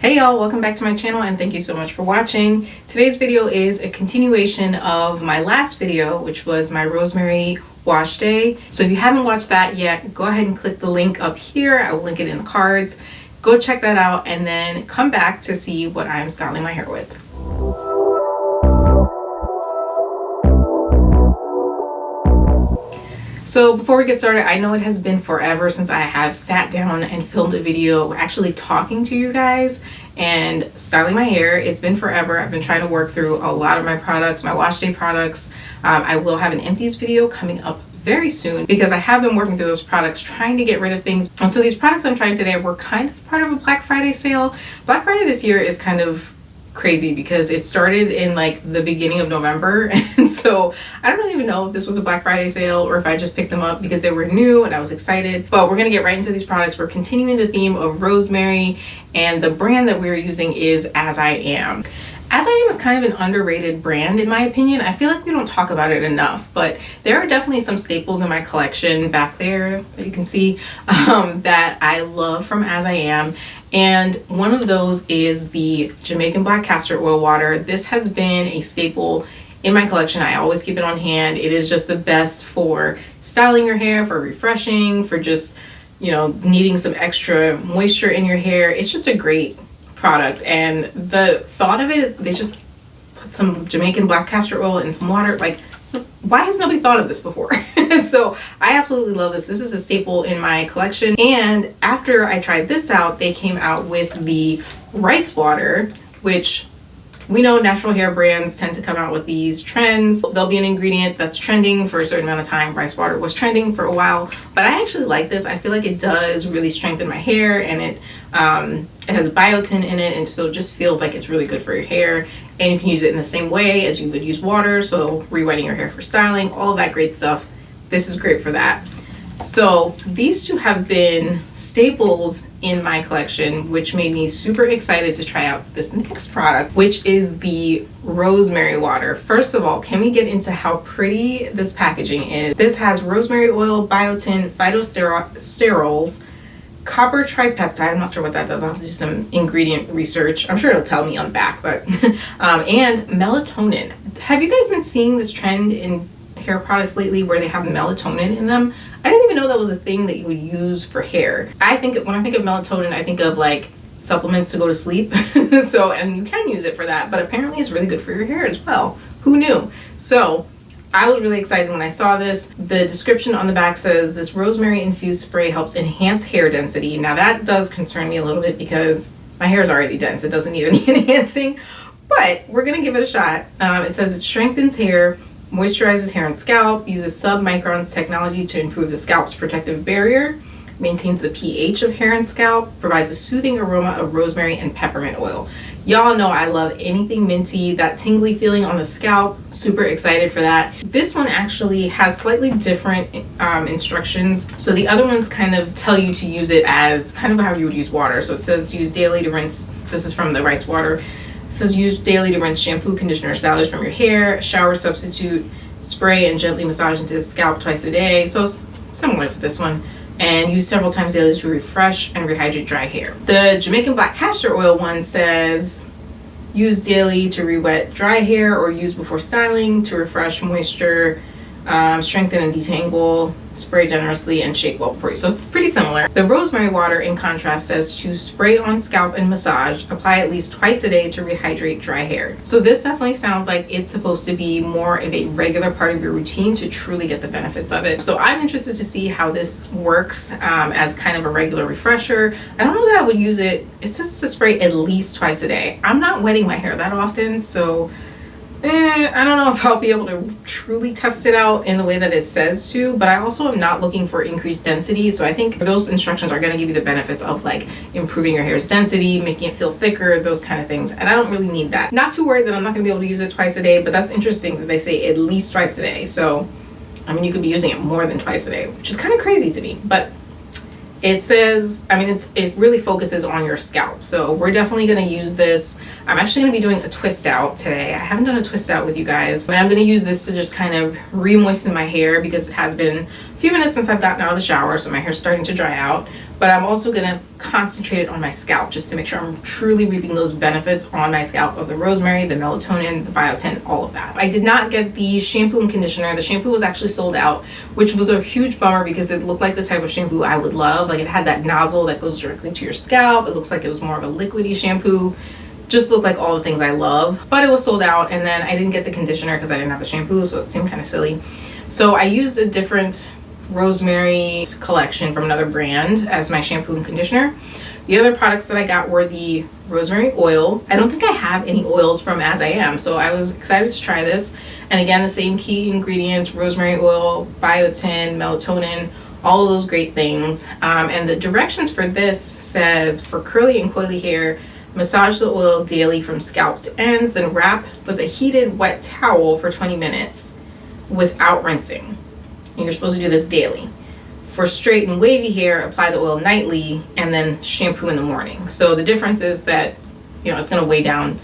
Hey y'all, welcome back to my channel and thank you so much for watching. Today's video is a continuation of my last video, which was my Rosemary wash day. So if you haven't watched that yet, go ahead and click the link up here. I will link it in the cards. Go check that out and then come back to see what I'm styling my hair with. So before we get started, I know it has been forever since I have sat down and filmed a video actually talking to you guys and styling my hair. It's been forever. I've been trying to work through a lot of my products, my wash day products. I will have an empties video coming up very soon because I have been working through those products, trying to get rid of things. And so these products I'm trying today were kind of part of a Black Friday sale. Black Friday this year is kind of crazy because it started in like the beginning of November, and so I don't really even know if this was a Black Friday sale or if I just picked them up because they were new and I was excited. But we're gonna get right into these products. We're continuing the theme of Rosemary, and the brand that we're using is As I Am. As I Am is kind of an underrated brand in my opinion. I feel like we don't talk about it enough, but there are definitely some staples in my collection back there that you can see that I love from As I Am. And one of those is the Jamaican black castor oil water. This has been a staple in my collection. I always keep it on hand. It is just the best for styling your hair, for refreshing, for just, you know, needing some extra moisture in your hair. It's just a great product. And the thought of it is they just put some Jamaican black castor oil in some water. Like, why has nobody thought of this before? So I absolutely love this. This is a staple in my collection. And after I tried this out, they came out with the rice water, which we know natural hair brands tend to come out with these trends. There'll be an ingredient that's trending for a certain amount of time. Rice water was trending for a while, but I actually like this. I feel like it does really strengthen my hair, and it has biotin in it, and so it just feels like it's really good for your hair. And you can use it in the same way as you would use water, so re-wetting your hair for styling, all of that great stuff. This is great for that. So these two have been staples in my collection, which made me super excited to try out this next product, which is the Rosemary Water. First of all, can we get into how pretty this packaging is? This has rosemary oil, biotin, phytosterols, copper tripeptide, I'm not sure what that does, I'll have to do some ingredient research. I'm sure it'll tell me on the back, but and melatonin. Have you guys been seeing this trend in hair products lately where they have melatonin in them? I didn't even know that was a thing that you would use for hair. When I think of melatonin, I think of like supplements to go to sleep. So, and you can use it for that, but apparently it's really good for your hair as well. Who knew? So I was really excited when I saw this. The description on the back says this rosemary infused spray helps enhance hair density. Now that does concern me a little bit because my hair is already dense. It doesn't need any enhancing, but we're gonna give it a shot. It says it strengthens hair, moisturizes hair and scalp, uses sub-micron technology to improve the scalp's protective barrier, maintains the pH of hair and scalp, provides a soothing aroma of rosemary and peppermint oil. Y'all know I love anything minty, that tingly feeling on the scalp. Super excited for that. This one actually has slightly different instructions. So the other ones kind of tell you to use it as kind of how you would use water. So it says use daily to rinse. This is from the rice water. It says use daily to rinse shampoo, conditioner, stylish from your hair, shower substitute, spray and gently massage into the scalp twice a day. So similar to this one. And use several times daily to refresh and rehydrate dry hair. The Jamaican black castor oil one says use daily to re-wet dry hair or use before styling to refresh moisture, strengthen and detangle, spray generously and shake well before you. So it's pretty similar. The rosemary water in contrast says to spray on scalp and massage, apply at least twice a day to rehydrate dry hair. So this definitely sounds like it's supposed to be more of a regular part of your routine to truly get the benefits of it. So I'm interested to see how this works as kind of a regular refresher. I don't know that I would use it. It says to spray at least twice a day. I'm not wetting my hair that often, so I don't know if I'll be able to truly test it out in the way that it says to, but I also am not looking for increased density. So I think those instructions are going to give you the benefits of like improving your hair's density, making it feel thicker, those kind of things. And I don't really need that. Not too worried that I'm not going to be able to use it twice a day, but that's interesting that they say at least twice a day. So, I mean, you could be using it more than twice a day, which is kind of crazy to me, but it says, I mean, it really focuses on your scalp. So we're definitely going to use this. I'm actually going to be doing a twist out today. I haven't done a twist out with you guys, but I'm going to use this to just kind of re-moisten my hair because it has been a few minutes since I've gotten out of the shower. So my hair's starting to dry out, but I'm also gonna concentrate it on my scalp just to make sure I'm truly reaping those benefits on my scalp of the rosemary, the melatonin, the biotin, all of that. I did not get the shampoo and conditioner. The shampoo was actually sold out, which was a huge bummer because it looked like the type of shampoo I would love. Like, it had that nozzle that goes directly to your scalp. It looks like it was more of a liquidy shampoo. Just looked like all the things I love, but it was sold out. And then I didn't get the conditioner because I didn't have the shampoo, so it seemed kind of silly. So I used a different rosemary collection from another brand as my shampoo and conditioner. The other products that I got were the rosemary oil. I don't think I have any oils from As I Am, so I was excited to try this. And again, the same key ingredients: rosemary oil, biotin, melatonin, all of those great things. And the directions for this says, for curly and coily hair, massage the oil daily from scalp to ends, then wrap with a heated wet towel for 20 minutes without rinsing. And you're supposed to do this daily. For straight and wavy hair, apply the oil nightly and then shampoo in the morning. So the difference is that, you know, it's going to weigh down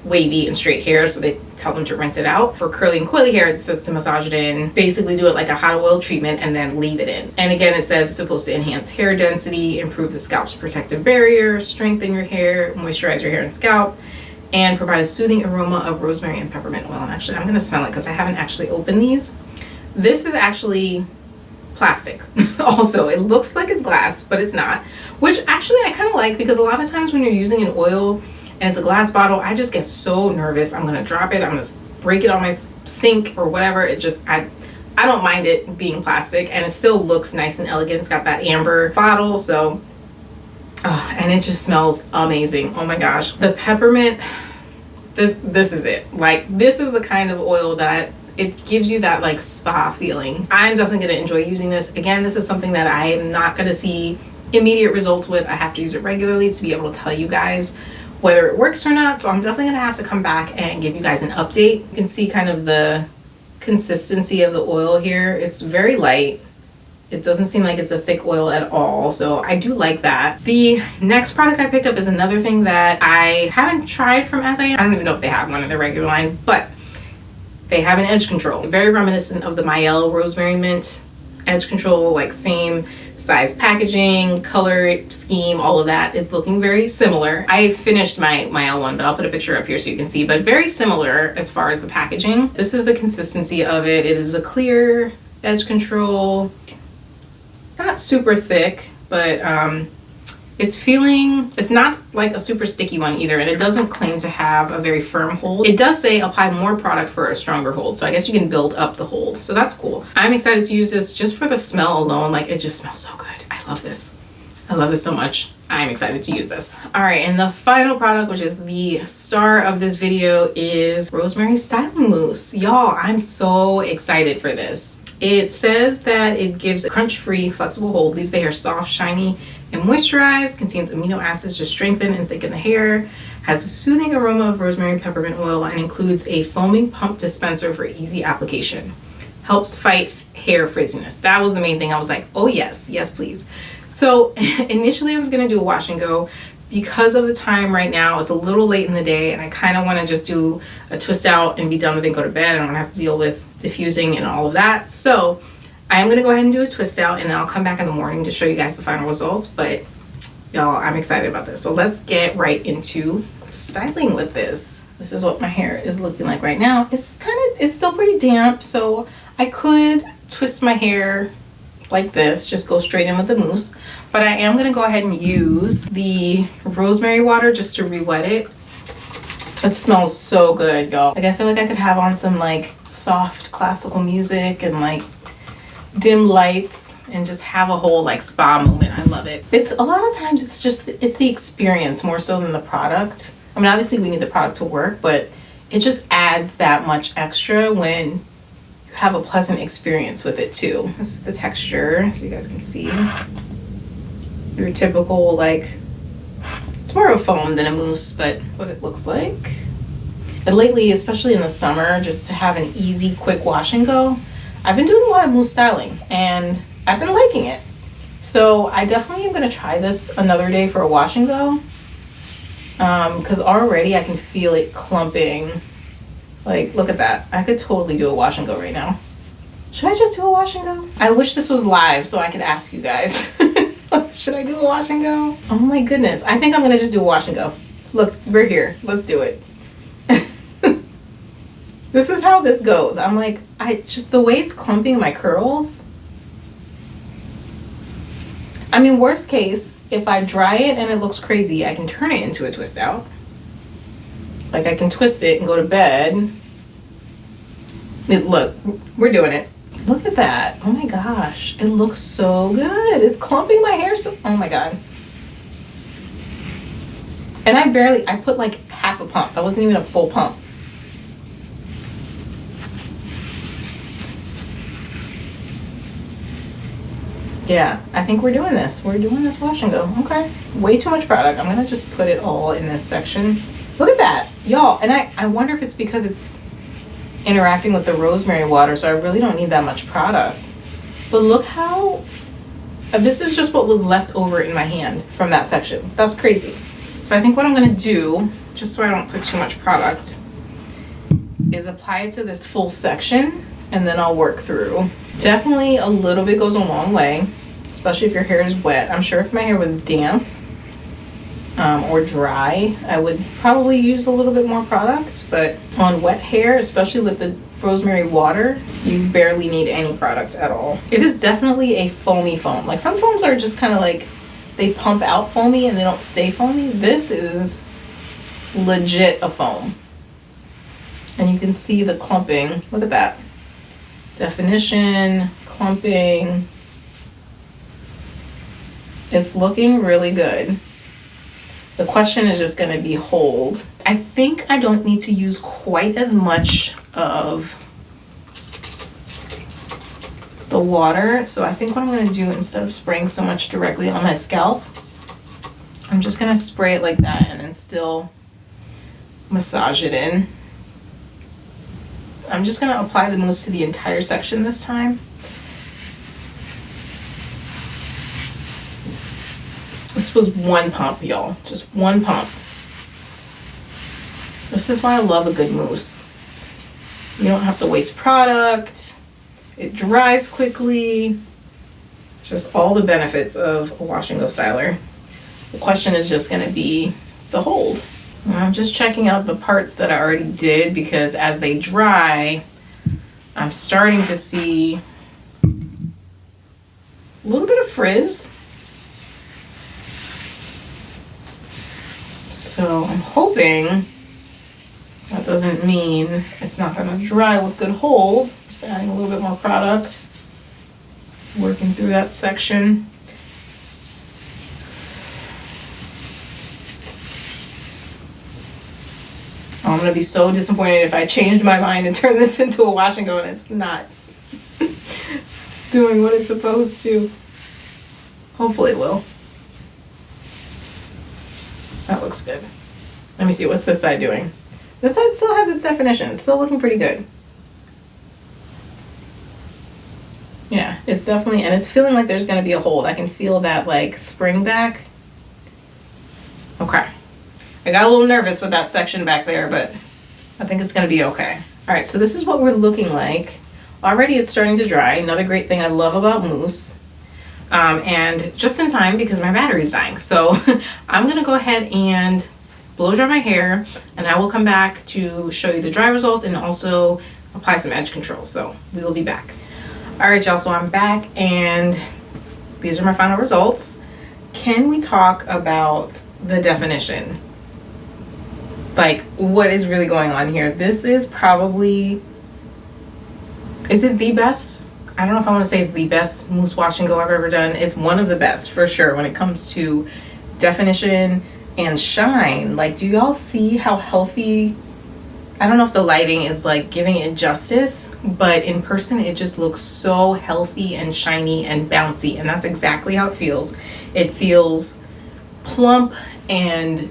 wavy and straight hair, so they tell them to rinse it out. For curly and coily hair, it says to massage it in, basically do it like a hot oil treatment and then leave it in. And again, it says it's supposed to enhance hair density, improve the scalp's protective barrier, strengthen your hair, moisturize your hair and scalp, and provide a soothing aroma of rosemary and peppermint oil. And actually, I'm going to smell it because I haven't actually opened these. This is actually plastic. Also, it looks like it's glass, but it's not, which actually I kind of like, because a lot of times when you're using an oil and it's a glass bottle, I just get so nervous. I'm going to drop it. I'm going to break it on my sink or whatever. It just, I don't mind it being plastic, and it still looks nice and elegant. It's got that amber bottle, so, and it just smells amazing. Oh my gosh. The peppermint, this is it. Like, this is the kind of oil that it gives you that like spa feeling. I'm definitely going to enjoy using this. Again, this is something that I am not going to see immediate results with. I have to use it regularly to be able to tell you guys whether it works or not. So I'm definitely going to have to come back and give you guys an update. You can see kind of the consistency of the oil here. It's very light. It doesn't seem like it's a thick oil at all, so I do like that. The next product I picked up is another thing that I haven't tried from As I Am. I don't even know if they have one in their regular line, but they have an edge control. Very reminiscent of the Mielle Rosemary Mint edge control, like same size packaging, color scheme, all of that. It's looking very similar. I finished my Mielle one, but I'll put a picture up here so you can see, but very similar as far as the packaging. This is the consistency of it. It is a clear edge control, not super thick, but it's not like a super sticky one either, and it doesn't claim to have a very firm hold. It does say apply more product for a stronger hold, so I guess you can build up the hold, so that's cool. I'm excited to use this just for the smell alone. Like, it just smells so good. I love this. I love this so much. I'm excited to use this. All right, and the final product, which is the star of this video, is Rosemary Styling Mousse. Y'all, I'm so excited for this. It says that it gives a crunch-free, flexible hold, leaves the hair soft, shiny, and moisturized, contains amino acids to strengthen and thicken the hair, has a soothing aroma of rosemary and peppermint oil, and includes a foaming pump dispenser for easy application. Helps fight hair frizziness. That was the main thing. I was like, oh yes, yes please. So initially I was going to do a wash and go. Because of the time right now, it's a little late in the day, and I kind of want to just do a twist out and be done with it and go to bed. I don't have to deal with diffusing and all of that. So I am going to go ahead and do a twist out, and then I'll come back in the morning to show you guys the final results. But y'all, I'm excited about this. So let's get right into styling with this. This is what my hair is looking like right now. It's still pretty damp, so I could twist my hair like this, just go straight in with the mousse. But I am going to go ahead and use the rosemary water just to re-wet it. It smells so good, y'all. Like, I feel like I could have on some like soft classical music and like dim lights and just have a whole like spa moment. I love it. It's a lot of times it's the experience more so than the product. I mean, obviously we need the product to work, but it just adds that much extra when you have a pleasant experience with it too. This is the texture, so you guys can see. Your typical, like, it's more of a foam than a mousse, but what it looks like. And lately, especially in the summer, just to have an easy, quick wash and go, I've been doing a lot of mousse styling, and I've been liking it. So I definitely am going to try this another day for a wash and go, because already I can feel it clumping. Like, look at that. I could totally do a wash and go right now. Should I just do a wash and go? I wish this was live so I could ask you guys. Should I do a wash and go? Oh my goodness. I think I'm gonna just do a wash and go. Look, we're here. Let's do it. This is how this goes. I'm like, just the way it's clumping my curls. I mean, worst case, if I dry it and it looks crazy, I can turn it into a twist out. Like I can twist it and go to bed. Look, we're doing it. Look at that. Oh my gosh. It looks so good. It's clumping my hair so, oh my God. And I put like half a pump. That wasn't even a full pump. Yeah, I think we're doing this. We're doing this wash and go. Okay. Way too much product. I'm gonna just put it all in this section. Look at that, y'all. And I wonder if it's because it's interacting with the rosemary water, so I really don't need that much product. But look how, this is just what was left over in my hand from that section. That's crazy. So I think what I'm gonna do, just so I don't put too much product, is apply it to this full section, and then I'll work through. Definitely a little bit goes a long way, especially if your hair is wet. I'm sure if my hair was damp or dry, I would probably use a little bit more product, but on wet hair, especially with the rosemary water, you barely need any product at all. It is definitely a foamy foam. Like some foams are just kind of like, they pump out foamy and they don't stay foamy. This is legit a foam. And you can see the clumping. Look at that. Definition, clumping. It's looking really good. The question is just going to be hold. I think I don't need to use quite as much of the water. So I think what I'm going to do, instead of spraying so much directly on my scalp, I'm just going to spray it like that and then still massage it in. I'm just going to apply the mousse to the entire section this time. This was one pump, y'all. Just one pump. This is why I love a good mousse. You don't have to waste product. It dries quickly. Just all the benefits of a wash and go styler. The question is just going to be the hold. And I'm just checking out the parts that I already did, because as they dry, I'm starting to see a little bit of frizz. So I'm hoping that doesn't mean it's not going to dry with good hold. Just adding a little bit more product, working through that section. I'm going to be so disappointed if I changed my mind and turned this into a wash and go and it's not doing what it's supposed to. Hopefully it will. That looks good. Let me see, what's this side doing? This side still has its definition. It's still looking pretty good. Yeah, it's definitely, and it's feeling like there's going to be a hold. I can feel that like spring back. Okay. I got a little nervous with that section back there, but I think it's going to be okay. All right, so this is what we're looking like. Already it's starting to dry. Another great thing I love about mousse. And just in time because my battery's dying. So I'm going to go ahead and blow dry my hair, and I will come back to show you the dry results and also apply some edge control. So we will be back. All right, y'all, so I'm back and these are my final results. Can we talk about the definition? Like, what is really going on here? This is probably, is it the best? I don't know if I want to say it's the best mousse wash and go I've ever done. It's one of the best for sure when it comes to definition and shine. Like, do y'all see how healthy? I don't know if the lighting is like giving it justice, but in person it just looks so healthy and shiny and bouncy, and that's exactly how it feels. It feels plump and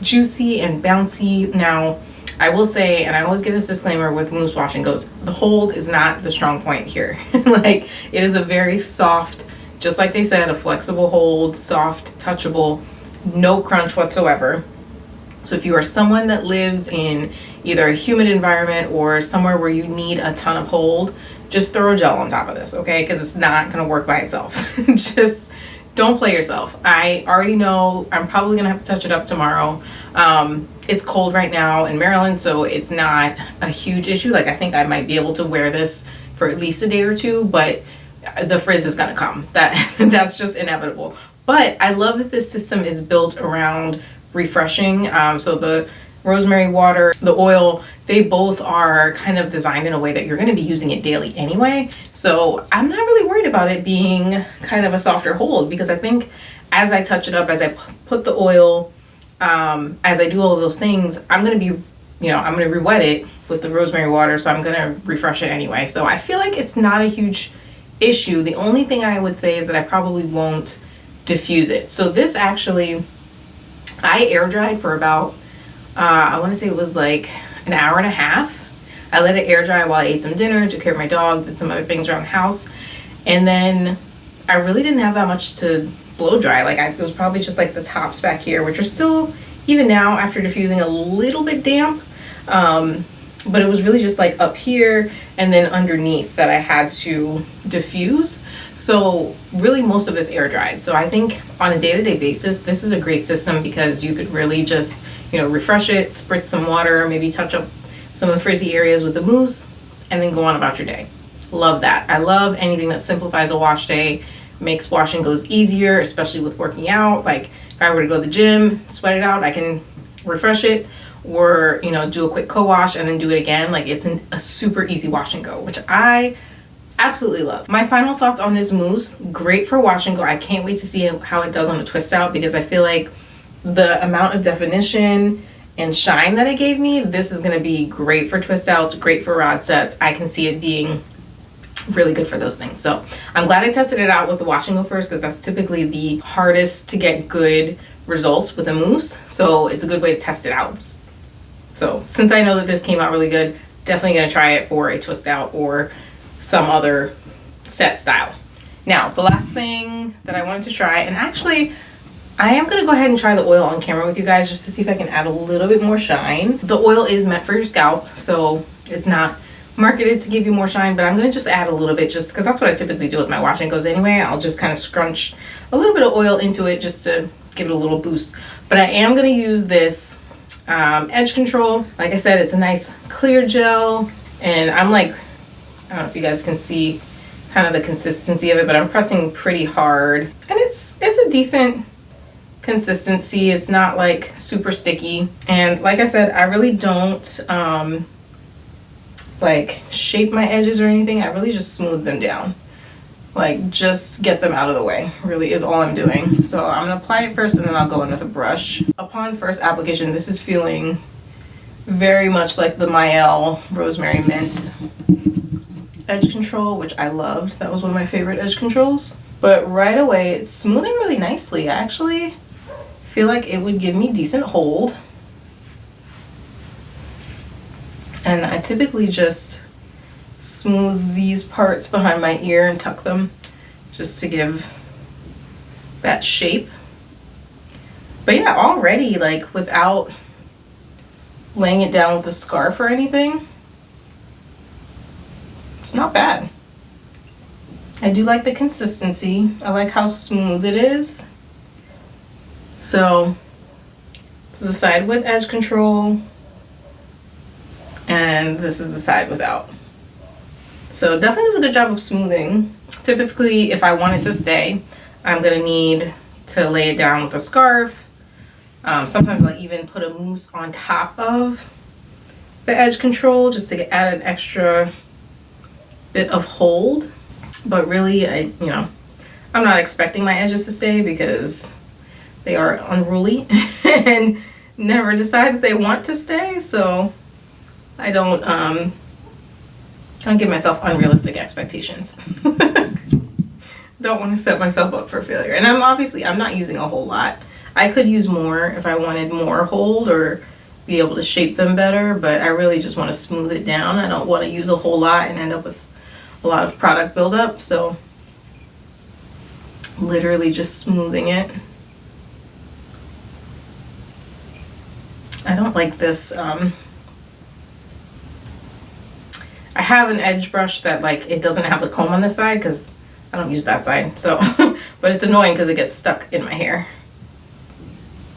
juicy and bouncy. Now, I will say, and I always give this disclaimer with mousse wash and goes, the hold is not the strong point here. Like, it is a very soft, just like they said, a flexible hold, soft, touchable, no crunch whatsoever. So if you are someone that lives in either a humid environment or somewhere where you need a ton of hold, just throw gel on top of this, okay? Because it's not going to work by itself. Just don't play yourself. I already know I'm probably gonna have to touch it up tomorrow. It's cold right now in Maryland, so it's not a huge issue. Like, I think I might be able to wear this for at least a day or two, but the frizz is gonna come. That's just inevitable. But I love that this system is built around refreshing. So the Rosemary Water, the oil, they both are kind of designed in a way that you're going to be using it daily anyway. So I'm not really worried about it being kind of a softer hold, because I think as I touch it up, as I put the oil, as I do all of those things, I'm going to be, I'm going to re-wet it with the Rosemary Water. So I'm going to refresh it anyway. So I feel like it's not a huge issue. The only thing I would say is that I probably won't diffuse it. So this actually, I air dried for about I want to say it was like an hour and a half. I let it air dry while I ate some dinner, took care of my dog, did some other things around the house. And then I really didn't have that much to blow dry. Like, it was probably just like the tops back here, which are still, even now after diffusing, a little bit damp. But it was really just like up here and then underneath that I had to diffuse. So really most of this air dried. So I think on a day-to-day basis, this is a great system, because you could really just, refresh it, spritz some water, maybe touch up some of the frizzy areas with the mousse, and then go on about your day. Love that. I love anything that simplifies a wash day, makes washing goes easier, especially with working out. Like, if I were to go to the gym, sweat it out, I can refresh it, or do a quick co-wash and then do it again. Like, it's a super easy wash and go, which I absolutely love. My final thoughts on this mousse: great for wash and go. I can't wait to see how it does on a twist out, because I feel like the amount of definition and shine that it gave me, this is going to be great for twist outs, great for rod sets. I can see it being really good for those things. So I'm glad I tested it out with the wash and go first, because that's typically the hardest to get good results with a mousse. So it's a good way to test it out. So since I know that this came out really good, definitely going to try it for a twist out or some other set style. Now, the last thing that I wanted to try, and actually I am going to go ahead and try the oil on camera with you guys just to see if I can add a little bit more shine. The oil is meant for your scalp, so it's not marketed to give you more shine, but I'm going to just add a little bit, just because that's what I typically do with my wash and goes anyway. I'll just kind of scrunch a little bit of oil into it just to give it a little boost. But I am going to use this edge control. Like I said, it's a nice clear gel, and I'm like, I don't know if you guys can see kind of the consistency of it, but I'm pressing pretty hard, and it's a decent consistency. It's not like super sticky, and like I said, I really don't like shape my edges or anything. I really just smooth them down, like just get them out of the way, really is all I'm doing. So I'm gonna apply it first, and then I'll go in with a brush. Upon first application, this is feeling very much like the Mael Rosemary Mint edge control, which I loved. That was one of my favorite edge controls. But right away, it's smoothing really nicely. I actually feel like it would give me decent hold. And I typically just smooth these parts behind my ear and tuck them just to give that shape. But yeah, already, like, without laying it down with a scarf or anything, it's not bad. I do like the consistency. I like how smooth it is. So this is the side with edge control, and this is the side without. So definitely does a good job of smoothing. Typically, if I want it to stay, I'm gonna need to lay it down with a scarf. Sometimes I'll even put a mousse on top of the edge control just to add an extra bit of hold. But really, I'm not expecting my edges to stay, because they are unruly and never decide that they want to stay. So I don't give myself unrealistic expectations. Don't want to set myself up for failure. And I'm not using a whole lot. I could use more if I wanted more hold or be able to shape them better, but I really just want to smooth it down. I don't want to use a whole lot and end up with a lot of product buildup. So literally just smoothing it. I don't like this. I have an edge brush that, like, it doesn't have the comb on this side, because I don't use that side. So, but it's annoying because it gets stuck in my hair.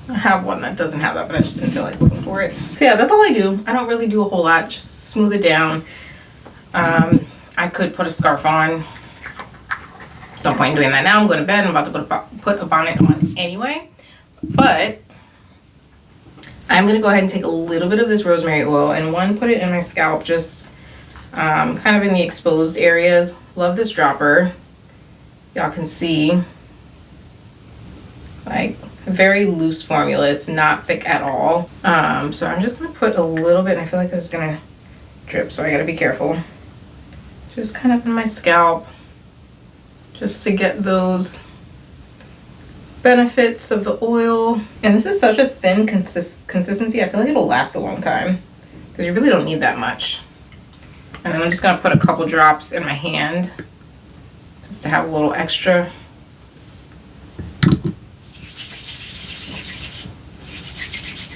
I have one that doesn't have that, but I just didn't feel like looking for it. So yeah, that's all I do. I don't really do a whole lot, just smooth it down. I could put a scarf on. There's no point in doing that now. I'm going to bed. I'm about to put a bonnet on anyway. But I'm going to go ahead and take a little bit of this rosemary oil and put it in my scalp, just kind of in the exposed areas. Love this dropper. Y'all can see, like, very loose formula. It's not thick at all. So I'm just going to put a little bit, and I feel like this is going to drip, so I got to be careful. Just kind of in my scalp, just to get those benefits of the oil. And this is such a thin consistency. I feel like it'll last a long time because you really don't need that much. And then I'm just going to put a couple drops in my hand just to have a little extra.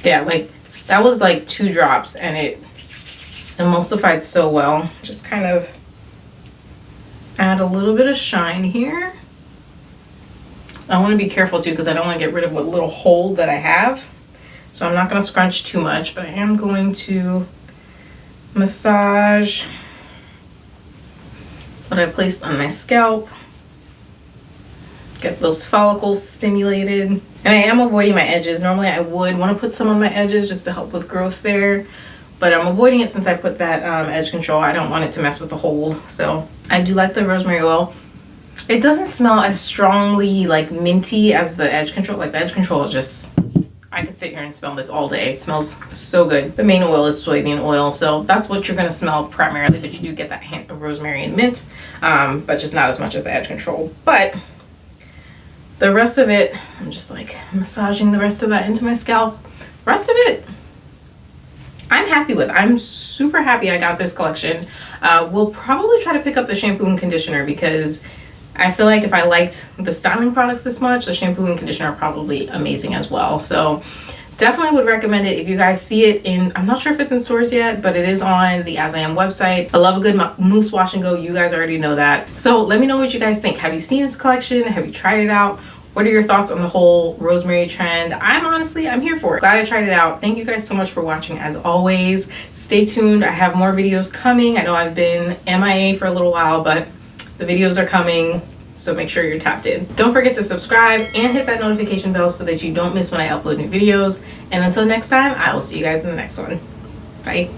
Yeah, like that was like 2 drops and it emulsified so well. Just kind of add a little bit of shine here. I want to be careful too because I don't want to get rid of what little hole that I have. So I'm not going to scrunch too much, but I am going to massage what I placed on my scalp. Get those follicles stimulated. And I am avoiding my edges. Normally I would want to put some on my edges just to help with growth there, but I'm avoiding it since I put that edge control. I don't want it to mess with the hold. So I do like the rosemary oil. It doesn't smell as strongly like minty as the edge control. Like the edge control is just, I could sit here and smell this all day. It smells so good. The main oil is soybean oil, so that's what you're gonna smell primarily, but you do get that hint of rosemary and mint, but just not as much as the edge control. But the rest of it, I'm just like massaging the rest of that into my scalp. The rest of it, I'm happy with. I'm super happy I got this collection. We'll probably try to pick up the shampoo and conditioner because I feel like if I liked the styling products this much, the shampoo and conditioner are probably amazing as well. So definitely would recommend it if you guys see it in, I'm not sure if it's in stores yet, but it is on the As I Am website. I love a good mousse wash and go. You guys already know that. So let me know what you guys think. Have you seen this collection? Have you tried it out? What are your thoughts on the whole rosemary trend? I'm here for it. Glad I tried it out. Thank you guys so much for watching as always. Stay tuned. I have more videos coming. I know I've been MIA for a little while, but the videos are coming, so make sure you're tapped in. Don't forget to subscribe and hit that notification bell so that you don't miss when I upload new videos. And until next time, I will see you guys in the next one. Bye.